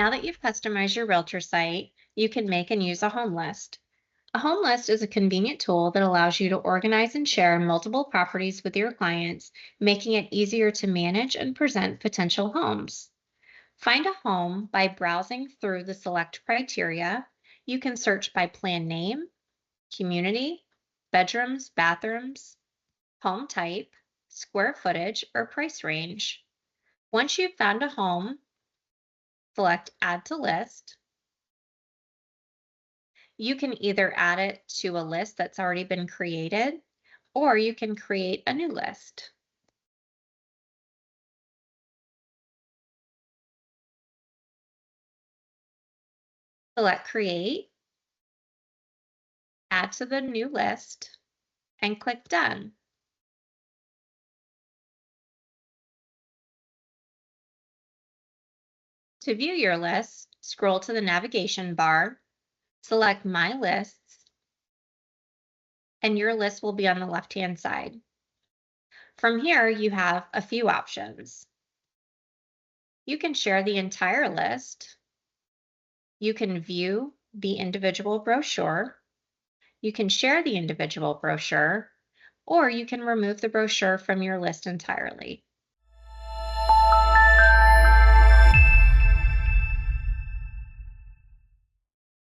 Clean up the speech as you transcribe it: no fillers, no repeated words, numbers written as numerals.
Now that you've customized your realtor site, you can make and use a home list. A home list is a convenient tool that allows you to organize and share multiple properties with your clients, making it easier to manage and present potential homes. Find a home by browsing through the select criteria. You can search by plan name, community, bedrooms, bathrooms, home type, square footage, or price range. Once you've found a home, select Add to List. You can either add it to a list that's already been created, or you can create a new list. Select Create, add to the new list, and click Done. To view your list, scroll to the navigation bar, select My Lists, and your list will be on the left-hand side. From here, you have a few options. You can share the entire list. You can view the individual brochure. You can share the individual brochure, or you can remove the brochure from your list entirely.